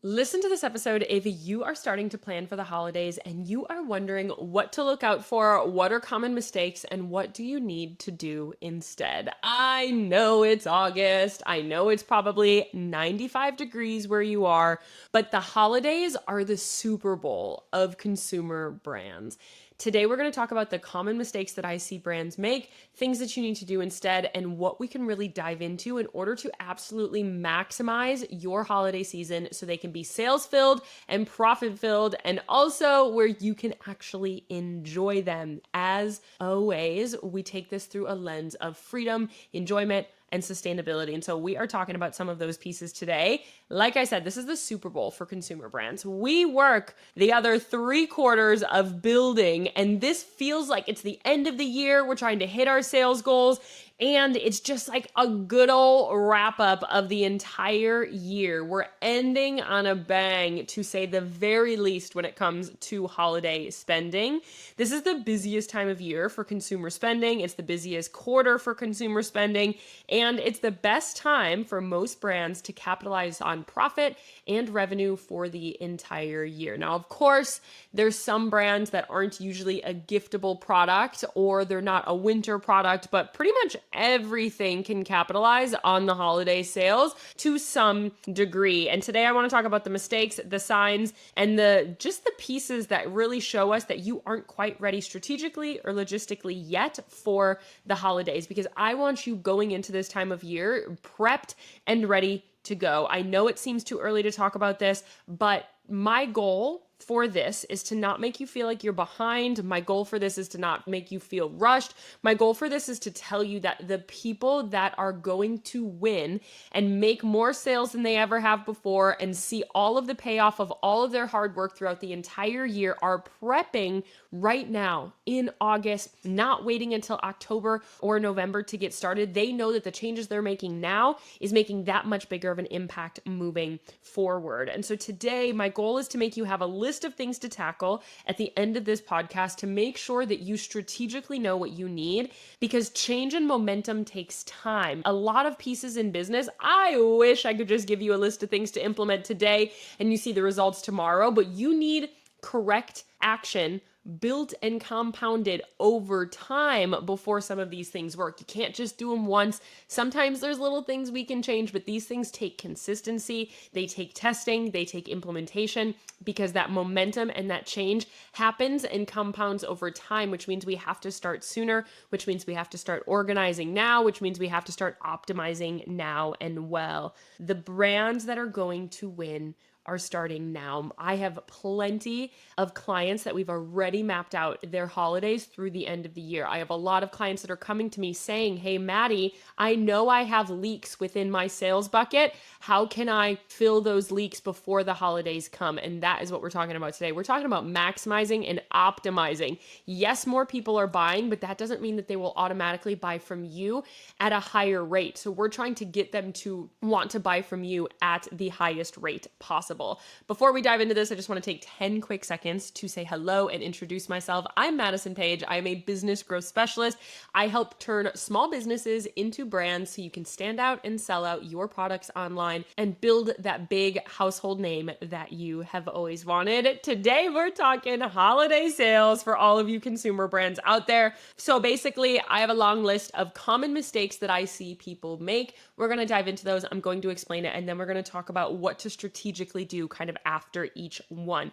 Listen to this episode if you are starting to plan for the holidays and you are wondering what to look out for, what are common mistakes, and what do you need to do instead. I know it's August. I know it's probably 95 degrees where you are, but the holidays are the Super Bowl of consumer brands. Today, we're going to talk about the common mistakes that I see brands make, things that you need to do instead, and what we can really dive into in order to absolutely maximize your holiday season so they can be sales filled and profit filled, and also where you can actually enjoy them. As always, we take this through a lens of freedom, enjoyment, and sustainability. And so we are talking about some of those pieces today. Like I said, this is the Super Bowl for consumer brands. We work the other 3/4 of building, and this feels like it's the end of the year. We're trying to hit our sales goals. And it's just like a good old wrap up of the entire year. We're ending on a bang, to say the very least, when it comes to holiday spending. This is the busiest time of year for consumer spending. It's the busiest quarter for consumer spending. And it's the best time for most brands to capitalize on profit and revenue for the entire year. Now, of course, there's some brands that aren't usually a giftable product, or they're not a winter product, but pretty much everything can capitalize on the holiday sales to some degree. And today I want to talk about the mistakes, the signs, and the pieces that really show us that you aren't quite ready strategically or logistically yet for the holidays, because I want you going into this time of year prepped and ready to go. I know it seems too early to talk about this, but my goal for this is to not make you feel like you're behind. My goal for this is to not make you feel rushed. My goal for this is to tell you that the people that are going to win and make more sales than they ever have before and see all of the payoff of all of their hard work throughout the entire year are prepping right now in August, not waiting until October or November to get started. They know that the changes they're making now is making that much bigger of an impact moving forward. And so today, my goal is to make you have a list of things to tackle at the end of this podcast to make sure that you strategically know what you need, because change and momentum takes time. A lot of pieces in business, I wish I could just give you a list of things to implement today and you see the results tomorrow, but you need correct action built and compounded over time before some of these things work. You can't just do them once. Sometimes there's little things we can change, but these things take consistency, they take testing, they take implementation, because that momentum and that change happens and compounds over time, which means we have to start sooner, which means we have to start organizing now, which means we have to start optimizing now and well. The brands that are going to win are starting now. I have plenty of clients that we've already mapped out their holidays through the end of the year. I have a lot of clients that are coming to me saying, "Hey, Maddie, I know I have leaks within my sales bucket. How can I fill those leaks before the holidays come?" And that is what we're talking about today. We're talking about maximizing and optimizing. Yes, more people are buying, but that doesn't mean that they will automatically buy from you at a higher rate. So we're trying to get them to want to buy from you at the highest rate possible. Before we dive into this, I just want to take 10 quick seconds to say hello and introduce myself. I'm Madison Page. I am a business growth specialist. I help turn small businesses into brands so you can stand out and sell out your products online and build that big household name that you have always wanted. Today, we're talking holiday sales for all of you consumer brands out there. So basically, I have a long list of common mistakes that I see people make. We're going to dive into those. I'm going to explain it, and then we're going to talk about what to strategically do kind of after each one.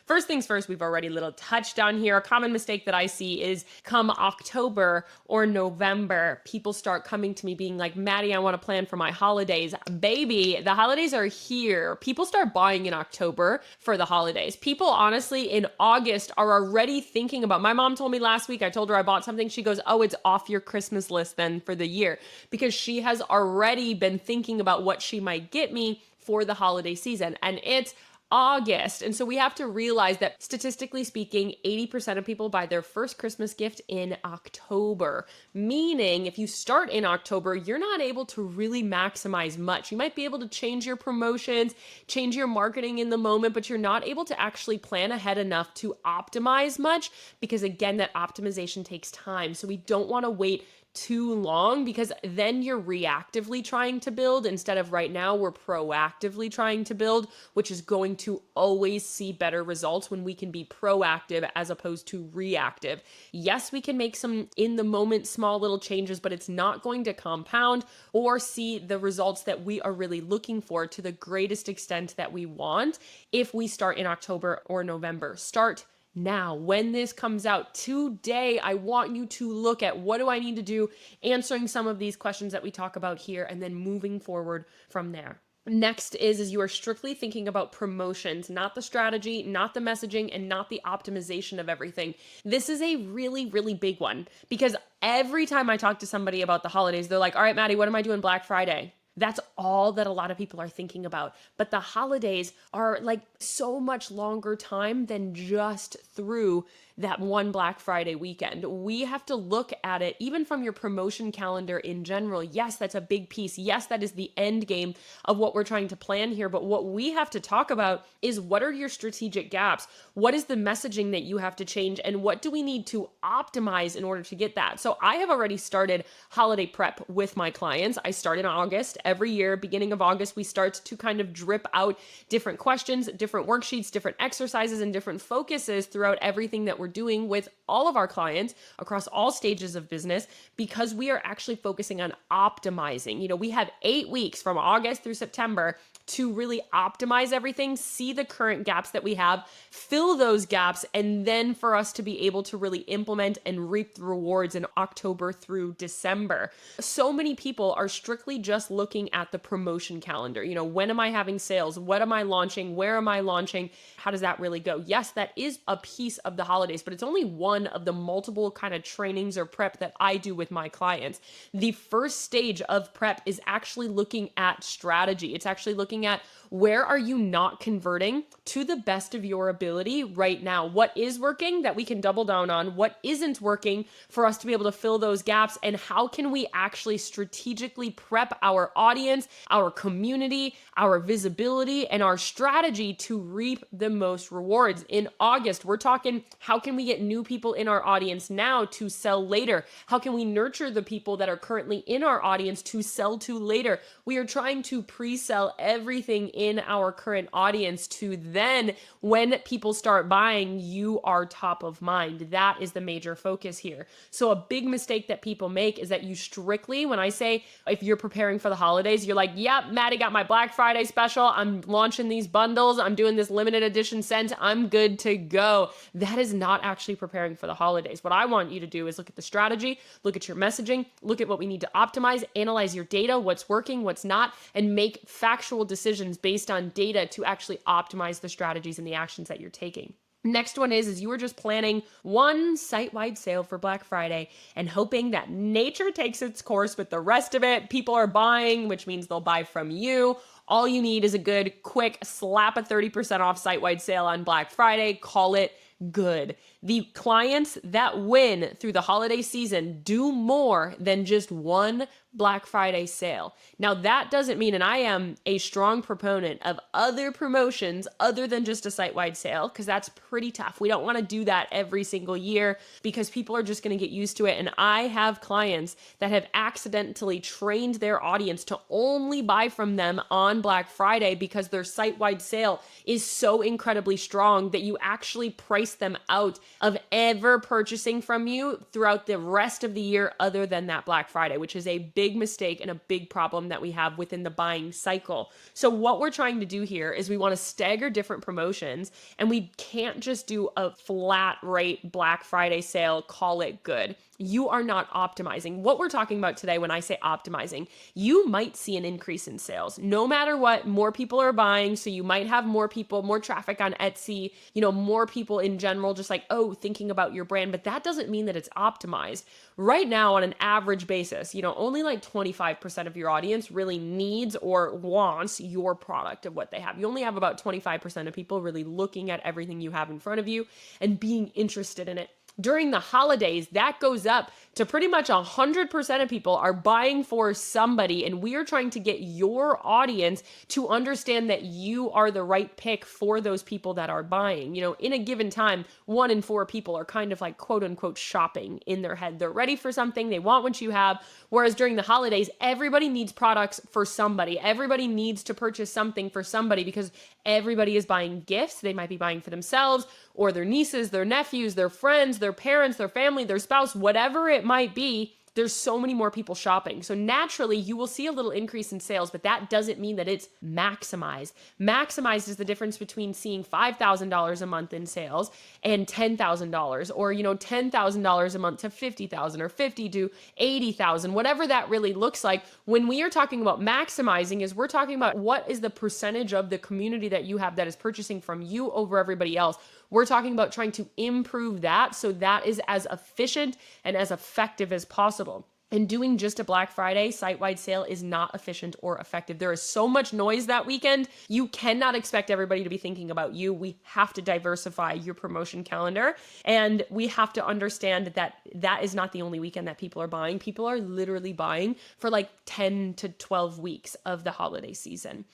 First things first, we've already little touched on here. A common mistake that I see is come October or November, people start coming to me being like, "Maddie, I want to plan for my holidays." Baby, the holidays are here. People start buying in October for the holidays. People honestly in August are already thinking about, my mom told me last week, I told her I bought something. She goes, "Oh, it's off your Christmas list then for the year," because she has already been thinking about what she might get me for the holiday season. And it's August. And so we have to realize that statistically speaking, 80% of people buy their first Christmas gift in October. Meaning, if you start in October, you're not able to really maximize much. You might be able to change your promotions, change your marketing in the moment, but you're not able to actually plan ahead enough to optimize much because, again, that optimization takes time. So we don't want to wait too long because then you're reactively trying to build instead of right now we're proactively trying to build, which is going to always see better results when we can be proactive as opposed to reactive. Yes, we can make some in the moment small little changes, but it's not going to compound or see the results that we are really looking for to the greatest extent that we want if we start in October or November. Start now. When this comes out today, I want you to look at what do I need to do, answering some of these questions that we talk about here, and then moving forward from there. Next is you are strictly thinking about promotions, not the strategy, not the messaging, and not the optimization of everything. This is a really, really big one because every time I talk to somebody about the holidays, they're like, all right, Maddie, what am I doing Black Friday? That's all that a lot of people are thinking about. But the holidays are like so much longer time than just through that one Black Friday weekend. We have to look at it even from your promotion calendar in general. Yes, that's a big piece. Yes, that is the end game of what we're trying to plan here. But what we have to talk about is what are your strategic gaps? What is the messaging that you have to change? And what do we need to optimize in order to get that? So I have already started holiday prep with my clients. I start in August. Every year, beginning of August, we start to kind of drip out different questions, different worksheets, different exercises, and different focuses throughout everything that we're doing with all of our clients across all stages of business because we are actually focusing on optimizing. We have 8 weeks from August through September to really optimize everything, see the current gaps that we have, fill those gaps, and then for us to be able to really implement and reap the rewards in October through December. So many people are strictly just looking at the promotion calendar. When am I having sales? What am I launching? Where am I launching? How does that really go? Yes, that is a piece of the holidays, but it's only one of the multiple kind of trainings or prep that I do with my clients. The first stage of prep is actually looking at strategy. It's actually looking at where are you not converting to the best of your ability right now? What is working that we can double down on? What isn't working for us to be able to fill those gaps? And how can we actually strategically prep our audience, our community, our visibility, and our strategy to reap the most rewards? In August, we're talking how can we get new people in our audience now to sell later? How can we nurture the people that are currently in our audience to sell to later? We are trying to pre-sell everything in our current audience to then when people start buying, you are top of mind. That is the major focus here. So a big mistake that people make is that you strictly, when I say if you're preparing for the holidays, you're like, yep, Maddie got my Black Friday special. I'm launching these bundles. I'm doing this limited edition scent. I'm good to go. That is not actually preparing for the holidays. What I want you to do is look at the strategy, look at your messaging, look at what we need to optimize, analyze your data, what's working, what's not, and make factual decisions based on data to actually optimize the strategies and the actions that you're taking. Next one is you were just planning one site-wide sale for Black Friday and hoping that nature takes its course with the rest of it. People are buying, which means they'll buy from you. All you need is a good, quick slap a 30% off site-wide sale on Black Friday. Call it good. The clients that win through the holiday season do more than just one Black Friday sale. Now, that doesn't mean, and I am a strong proponent of other promotions other than just a site-wide sale, because that's pretty tough. We don't want to do that every single year because people are just going to get used to it. And I have clients that have accidentally trained their audience to only buy from them on Black Friday because their site-wide sale is so incredibly strong that you actually price them out of ever purchasing from you throughout the rest of the year other than that Black Friday, which is a big mistake and a big problem that we have within the buying cycle. So what we're trying to do here is we want to stagger different promotions, and we can't just do a flat rate Black Friday sale, call it good. you are not optimizing. What we're talking about today when I say optimizing, you might see an increase in sales. No matter what, more people are buying. So you might have more people, more traffic on Etsy, more people in general, just like, oh, thinking about your brand. But that doesn't mean that it's optimized. Right now, on an average basis, only like 25% of your audience really needs or wants your product of what they have. You only have about 25% of people really looking at everything you have in front of you and being interested in it. During the holidays, that goes up to pretty much 100% of people are buying for somebody. And we are trying to get your audience to understand that you are the right pick for those people that are buying. In a given time, 1 in 4 people are kind of like quote unquote shopping in their head. They're ready for something. They want what you have. Whereas during the holidays, everybody needs products for somebody. Everybody needs to purchase something for somebody because everybody is buying gifts. They might be buying for themselves or their nieces, their nephews, their friends, their parents, their family, their spouse, whatever it might be. There's so many more people shopping. So naturally, you will see a little increase in sales, but that doesn't mean that it's maximized. Maximized is the difference between seeing $5,000 a month in sales and $10,000 or, $10,000 a month to $50,000 or $50,000 to $80,000, whatever that really looks like. When we are talking about maximizing is we're talking about what is the percentage of the community that you have that is purchasing from you over everybody else. We're talking about trying to improve that so that is as efficient and as effective as possible. And doing just a Black Friday site-wide sale is not efficient or effective. There is so much noise that weekend. You cannot expect everybody to be thinking about you. We have to diversify your promotion calendar. And we have to understand that that is not the only weekend that people are buying. People are literally buying for like 10 to 12 weeks of the holiday season.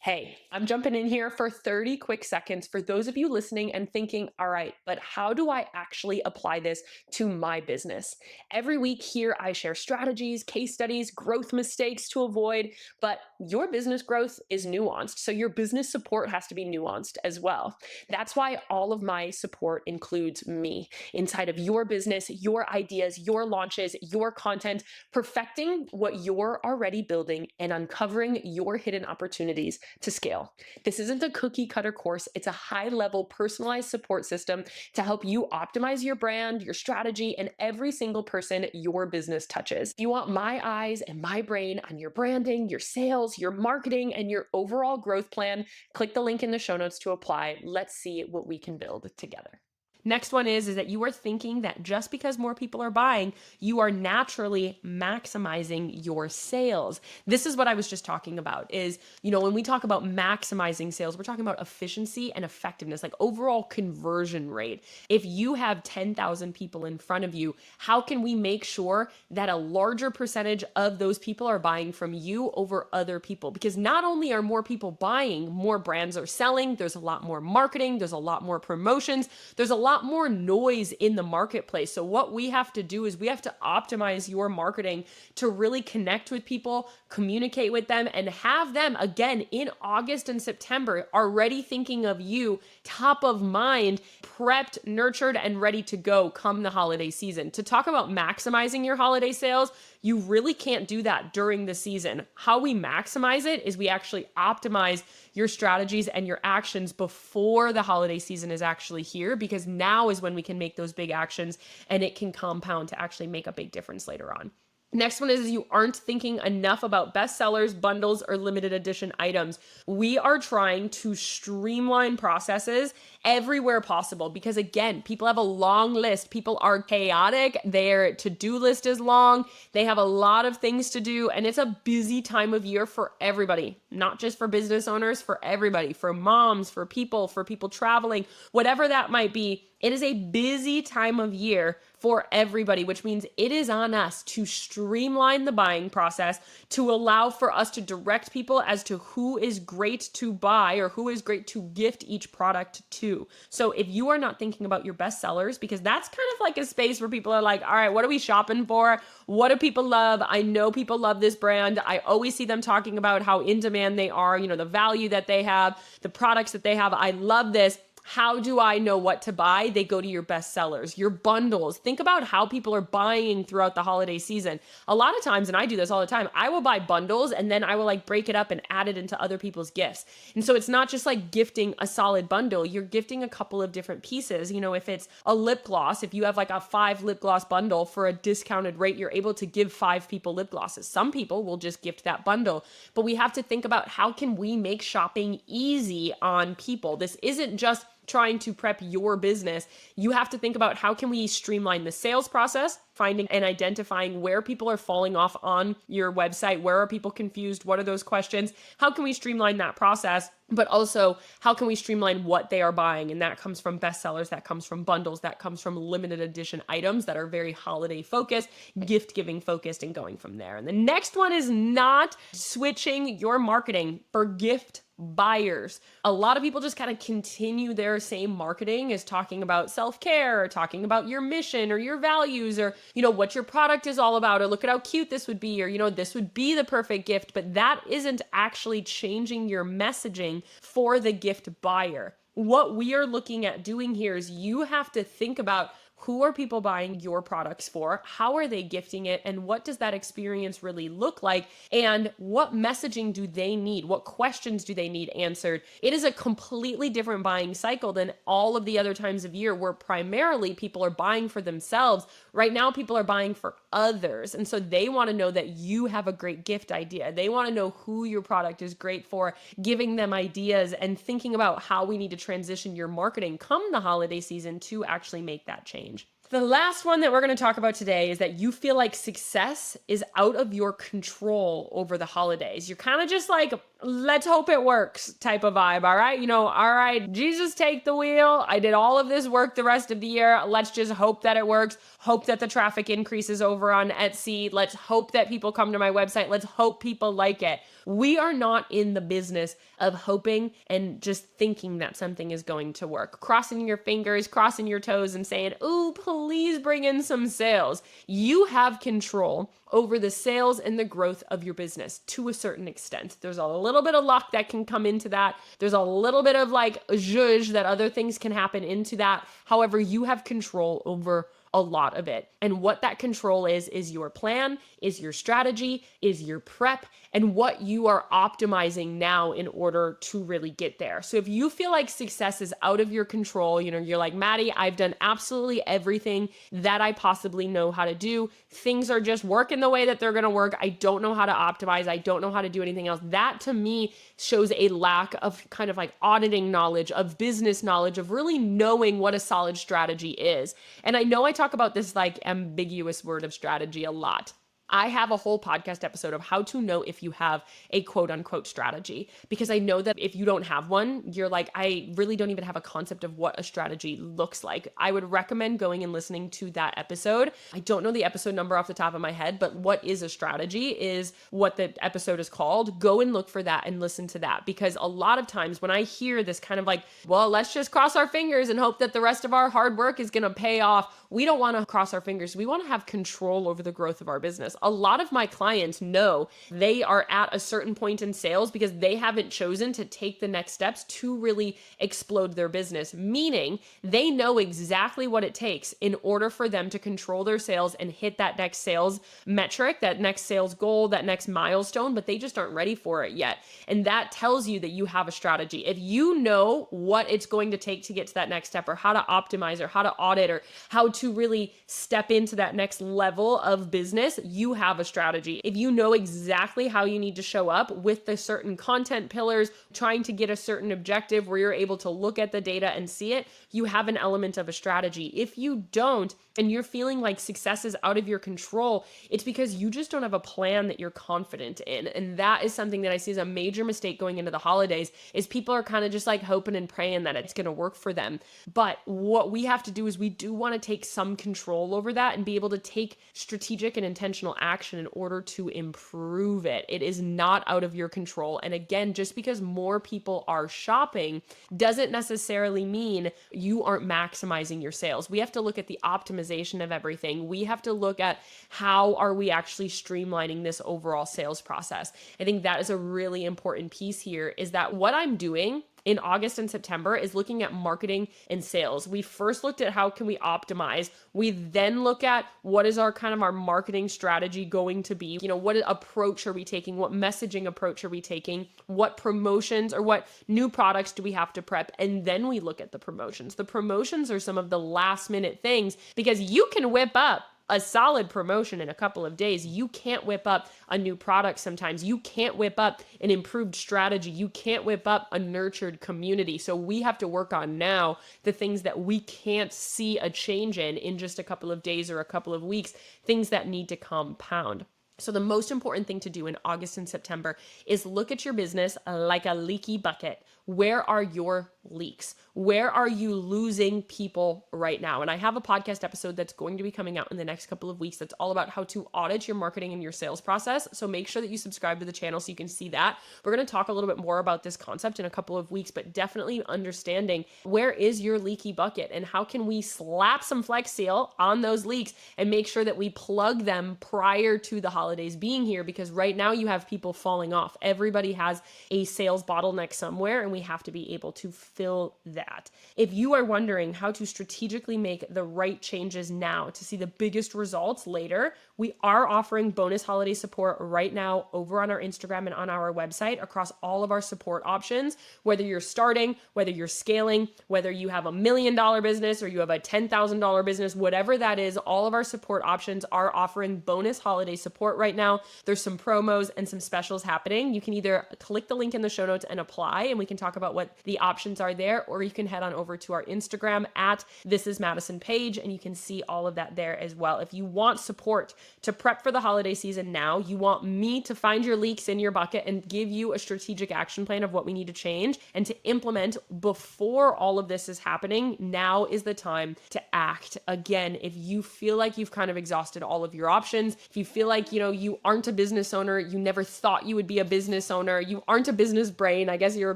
Hey, I'm jumping in here for 30 quick seconds for those of you listening and thinking, all right, but how do I actually apply this to my business? Every week here, I share strategies, case studies, growth mistakes to avoid, but your business growth is nuanced. So your business support has to be nuanced as well. That's why all of my support includes me inside of your business, your ideas, your launches, your content, perfecting what you're already building and uncovering your hidden opportunities to scale. This isn't a cookie cutter course. It's a high level personalized support system to help you optimize your brand, your strategy, and every single person your business touches. If you want my eyes and my brain on your branding, your sales, your marketing, and your overall growth plan, click the link in the show notes to apply. Let's see what we can build together. Next one is that you are thinking that just because more people are buying, you are naturally maximizing your sales. This is what I was just talking about is, when we talk about maximizing sales, we're talking about efficiency and effectiveness, like overall conversion rate. If you have 10,000 people in front of you, how can we make sure that a larger percentage of those people are buying from you over other people? Because not only are more people buying, more brands are selling, there's a lot more marketing, there's a lot more promotions, there's a lot more noise in the marketplace. So what we have to do is we have to optimize your marketing to really connect with people, communicate with them, and have them again in August and September already thinking of you, top of mind, prepped, nurtured, and ready to go come the holiday season. To talk about maximizing your holiday sales, you really can't do that during the season. How we maximize it is we actually optimize your strategies and your actions before the holiday season is actually here, because now is when we can make those big actions and it can compound to actually make a big difference later on. Next one is you aren't thinking enough about bestsellers, bundles, or limited edition items. We are trying to streamline processes everywhere possible because, again, people have a long list. People are chaotic. Their to-do list is long. They have a lot of things to do, and it's a busy time of year for everybody, not just for business owners, for everybody, for moms, for people traveling, whatever that might be. It is a busy time of year for everybody, which means it is on us to streamline the buying process, to allow for us to direct people as to who is great to buy or who is great to gift each product to. So if you are not thinking about your best sellers, because that's kind of like a space where people are like, all right, what are we shopping for? What do people love? I know people love this brand. I always see them talking about how in demand they are, the value that they have, the products that they have. I love this. How do I know what to buy? They go to your best sellers, your bundles. Think about how people are buying throughout the holiday season. A lot of times, and I do this all the time, I will buy bundles and then I will like break it up and add it into other people's gifts. And so it's not just like gifting a solid bundle, you're gifting a couple of different pieces. You know, if it's a lip gloss, if you have like a 5 lip gloss bundle for a discounted rate, you're able to give 5 people lip glosses. Some people will just gift that bundle, but we have to think about how can we make shopping easy on people. This isn't just trying to prep your business. You have to think about how can we streamline the sales process, finding and identifying where people are falling off on your website, where are people confused, what are those questions, how can we streamline that process, but also how can we streamline what they are buying. And that comes from bestsellers, that comes from bundles, that comes from limited edition items that are very holiday focused, gift giving focused, and going from there. And the next one is not switching your marketing for gift buyers. A lot of people just kind of continue their same marketing as talking about self-care or talking about your mission or your values or, you know, what your product is all about or look at how cute this would be or, you know, this would be the perfect gift, but that isn't actually changing your messaging for the gift buyer. What we are looking at doing here is you have to think about who are people buying your products for? How are they gifting it? And what does that experience really look like? And what messaging do they need? What questions do they need answered? It is a completely different buying cycle than all of the other times of year where primarily people are buying for themselves. Right now, people are buying for others. And so they want to know that you have a great gift idea. They want to know who your product is great for, giving them ideas and thinking about how we need to transition your marketing come the holiday season to actually make that change. The last one that we're going to talk about today is that you feel like success is out of your control over the holidays. You're kind of just like, let's hope it works type of vibe, all right? You know, all right, Jesus, take the wheel. I did all of this work the rest of the year. Let's just hope that it works. Hope that the traffic increases over on Etsy. Let's hope that people come to my website. Let's hope people like it. We are not in the business of hoping and just thinking that something is going to work. Crossing your fingers, crossing your toes and saying, ooh, please bring in some sales. You have control over the sales and the growth of your business to a certain extent. There's a little bit of luck that can come into that. There's a little bit of like zhuzh that other things can happen into that. However, you have control over a lot of it. And what that control is your plan, is your strategy, is your prep, and what you are optimizing now in order to really get there. So if you feel like success is out of your control, you know, you're like, Maddie, I've done absolutely everything that I possibly know how to do. Things are just working the way that they're going to work. I don't know how to optimize. I don't know how to do anything else. That to me shows a lack of kind of like auditing knowledge, of business knowledge, of really knowing what a solid strategy is. And I know I talk about this like ambiguous word of strategy a lot. I have a whole podcast episode of how to know if you have a quote unquote strategy, because I know that if you don't have one, you're like, I really don't even have a concept of what a strategy looks like. I would recommend going and listening to that episode. I don't know the episode number off the top of my head, but what is a strategy is what the episode is called. Go and look for that and listen to that, because a lot of times when I hear this kind of like, well, let's just cross our fingers and hope that the rest of our hard work is going to pay off. We don't want to cross our fingers. We want to have control over the growth of our business. A lot of my clients know they are at a certain point in sales because they haven't chosen to take the next steps to really explode their business, meaning they know exactly what it takes in order for them to control their sales and hit that next sales metric, that next sales goal, that next milestone, but they just aren't ready for it yet. And that tells you that you have a strategy. If you know what it's going to take to get to that next step, or how to optimize, or how to audit, or how to really step into that next level of business, you have a strategy. If you know exactly how you need to show up with the certain content pillars, trying to get a certain objective where you're able to look at the data and see it, you have an element of a strategy. If you don't, and you're feeling like success is out of your control, it's because you just don't have a plan that you're confident in. And that is something that I see as a major mistake going into the holidays, is people are kind of just like hoping and praying that it's going to work for them. But what we have to do is we do want to take some control over that and be able to take strategic and intentional action in order to improve it. It is not out of your control. And again, just because more people are shopping doesn't necessarily mean you aren't maximizing your sales. We have to look at the optimization of everything. We have to look at how are we actually streamlining this overall sales process. I think that is a really important piece here, is that what I'm doing in August and September is looking at marketing and sales. We first looked at how can we optimize. We then look at what is our kind of our marketing strategy going to be. What approach are we taking? What messaging approach are we taking? What promotions or what new products do we have to prep? And then we look at the promotions. The promotions are some of the last minute things because you can whip up a solid promotion in a couple of days. You can't whip up a new product sometimes. You can't whip up an improved strategy. You can't whip up a nurtured community. So we have to work on now the things that we can't see a change in just a couple of days or a couple of weeks, things that need to compound. So the most important thing to do in August and September is look at your business like a leaky bucket. Where are your leaks? Where are you losing people right now? And I have a podcast episode that's going to be coming out in the next couple of weeks that's all about how to audit your marketing and your sales process. So make sure that you subscribe to the channel so you can see that. We're going to talk a little bit more about this concept in a couple of weeks, but definitely understanding where is your leaky bucket and how can we slap some Flex Seal on those leaks and make sure that we plug them prior to the holidays being here, because right now you have people falling off. Everybody has a sales bottleneck somewhere, and we have to be able to fill that. If you are wondering how to strategically make the right changes now to see the biggest results later, we are offering bonus holiday support right now over on our Instagram and on our website across all of our support options. Whether you're starting, whether you're scaling, whether you have $1 million business or you have a $10,000 business, whatever that is, all of our support options are offering bonus holiday support right now. There's some promos and some specials happening. You can either click the link in the show notes and apply, and we can talk about what the options are there, or you can head on over to our Instagram at This Is Madison page, and you can see all of that there as well. If you want support to prep for the holiday season now, you want me to find your leaks in your bucket and give you a strategic action plan of what we need to change and to implement before all of this is happening, now is the time to act. Again, if you feel like you've kind of exhausted all of your options, if you feel like, you aren't a business owner, you never thought you would be a business owner, you aren't a business brain, I guess you're a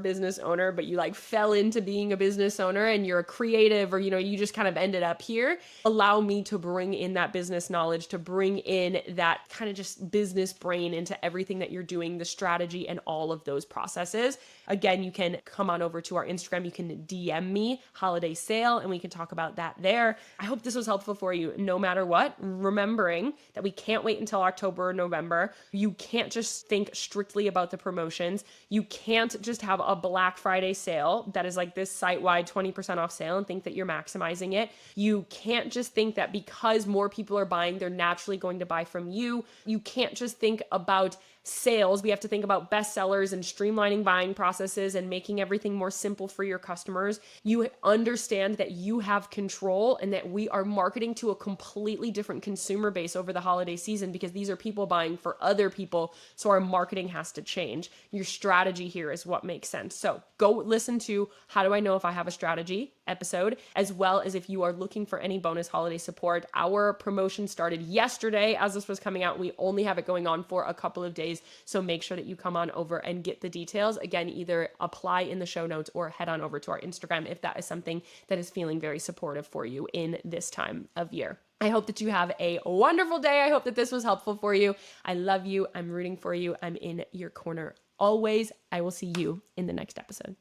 business owner, but you fell into being a business owner and you're a creative, or, you just kind of ended up here, allow me to bring in that business knowledge, to bring in that kind of just business brain into everything that you're doing, the strategy and all of those processes. Again, you can come on over to our Instagram. You can DM me holiday sale and we can talk about that there. I hope this was helpful for you no matter what, remembering that we can't wait until October or November. You can't just think strictly about the promotions. You can't just have a Black Friday sale that is like this site-wide 20% off sale and think that you're maximizing it. You can't just think that because more people are buying, they're naturally going to buy from you. You can't just think about sales. We have to think about bestsellers and streamlining buying processes and making everything more simple for your customers. You understand that you have control and that we are marketing to a completely different consumer base over the holiday season because these are people buying for other people. So our marketing has to change. Your strategy here is what makes sense. So go listen to How Do I Know If I Have a Strategy episode, as well as if you are looking for any bonus holiday support. Our promotion started yesterday as this was coming out. We only have it going on for a couple of days. So make sure that you come on over and get the details. Again, either apply in the show notes or head on over to our Instagram if that is something that is feeling very supportive for you in this time of year. I hope that you have a wonderful day. I hope that this was helpful for you. I love you. I'm rooting for you. I'm in your corner always. I will see you in the next episode.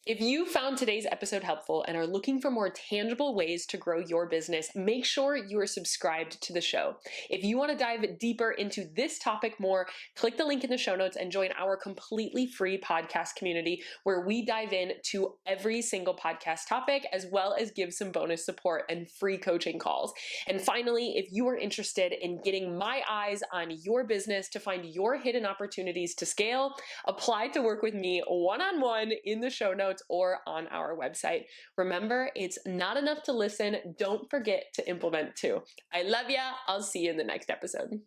If you found today's episode helpful and are looking for more tangible ways to grow your business, make sure you are subscribed to the show. If you want to dive deeper into this topic more, click the link in the show notes and join our completely free podcast community where we dive into every single podcast topic, as well as give some bonus support and free coaching calls. And finally, if you are interested in getting my eyes on your business to find your hidden opportunities to scale, apply to work with me one-on-one in the show notes or on our website. Remember, it's not enough to listen. Don't forget to implement too. I love ya. I'll see you in the next episode.